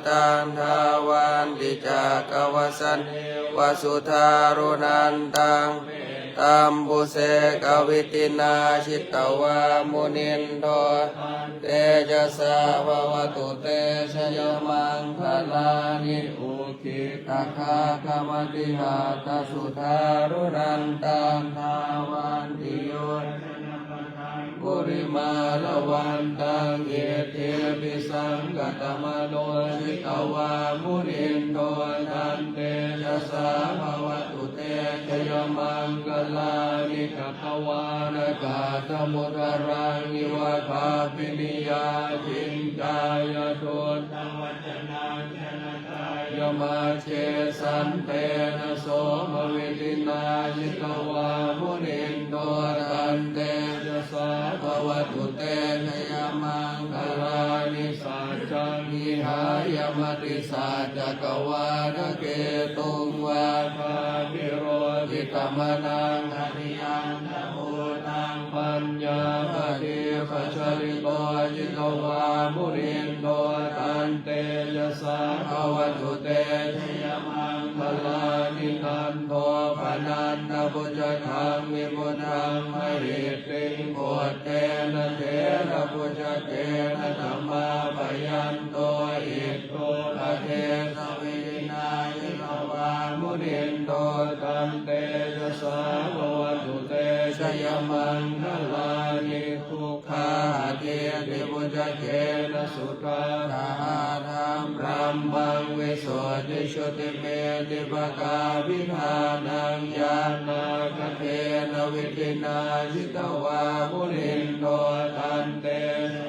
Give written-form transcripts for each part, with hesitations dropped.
ตังทาวันติจากกวสันวสุธารุนันตังตัมปุเสกวิตินาชิตวามุนินโทเตจะสาววตุเตชยมังคลานิอุคิตาคาคมติหาตสุธารุนันตังทาวันติโยปุริมาลวันตังเยเทปิสังกตมโนชิตวามุนินโทตันเตจะสาววตุเตชยมังคลานิกัตวานกาตมุตรังนิวะภาปินิยาจินจายตุตวัจนังชนะกายมาเชสันเตนะโสภวิตินาจิตวามุนินโทตันเตจะสาภวตุเตชยมังคลานิสัจจังมิหายมติสัจจกวาทเกตุงวาภาพิโรธิตมนังอริยังตะโพตังปัญญาปฏิปัจจริโตจิตวามุนินโทตันเตจะสาภวตุเตชยมังคลานินันโทปนันตปุจจังวิมุตตังมหิติงโพเตนะเถระปุจเกนะธัมมาปยันโตอิโตปะเทสวินายิตวามุนินโทตันเตจะสาภวตุเตชยมังคลานิทุกขาเทติปุจเกนะสุตาธาธัมพรัมมังวิโสติชุติเมติปกาวิธานังญาณคเทนะวิธินาจิตวามุนินโทตันเต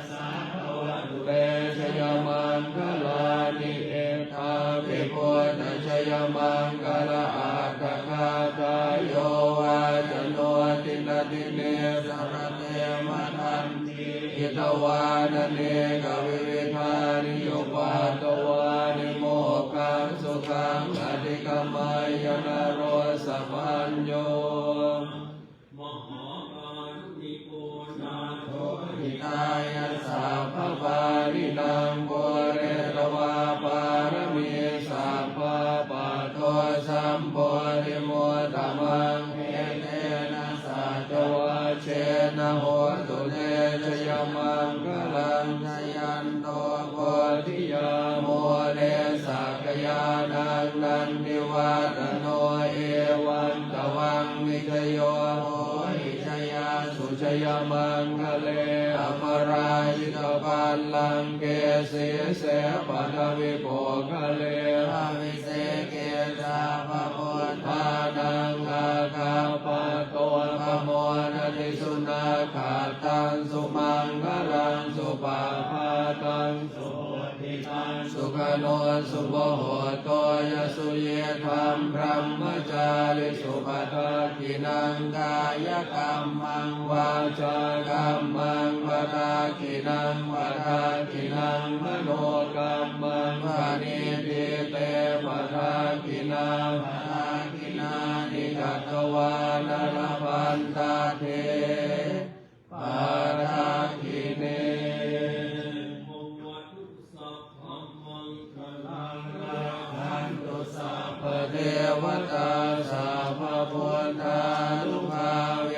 สาภวตุเตชยมังคลานิเอธาภิพุทธชยมังคลาอาคาคาตายโยวาจโนตินาติเนสรเตมะทันติอิตวานเนกวิวิธานิโยปาตวานิโมกังสุขังอธิกมายนโรสัพพัญโยมหาการนิโกนาโทหิตายะสัพพปารินังโกเรตวาปารมีสัพพปะโทสัมโพธิโมตตมังเอเตนะสัจวะเชนะโหตุเตชยมังคลังชยันโตโพธิยาโมเลสักยานังนันติวัตโนเอวันตวังวิชโยโหหิชยาสุชยมังคะเลอมรายิตปัลลังเกสีเสปัทวิโภคะเลอวิเศเกตาภพุทธานังอาคาปะโตภโมนติสุนาขาตังสุมังคลังสุปาภาตังสุติตังสุขโนสุโมโหโตยสุเยธรรมพรหมจาริสุปทักขินังกายกรรมังวาจากรรมังปทักขินังปทักขินังมโนกรรมังปณิทิเตปทักขินังปทักขินานิกัตวานรพันตาเทปทักขิเนเทวตาสัพพพุทธานุภาเว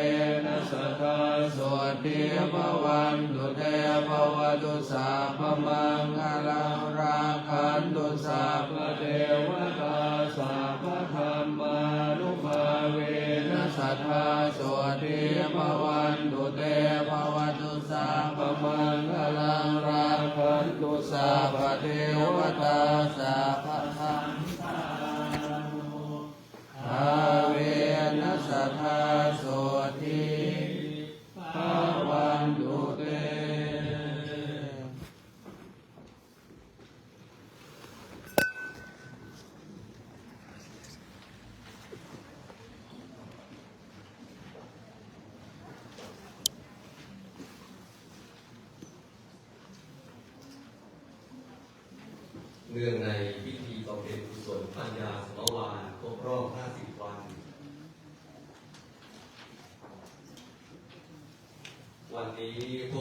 นัสสทาโสติภวันตุเตภวตุสัพพมังคลังราคันตุสัพพเทวตาสัพพธรรมานุภาเวนัสสทาโสติภวันตุเตภวตุสัพพมังคลังราคันตุสัพพเทวตาสัพพธรรมาอาเวนัสสทาโสติภวันตุเต เนื่องในพิธีบำเพ็ญกุศลปัญญาสมวานครบรอบ 50 วัน วันนี้พวก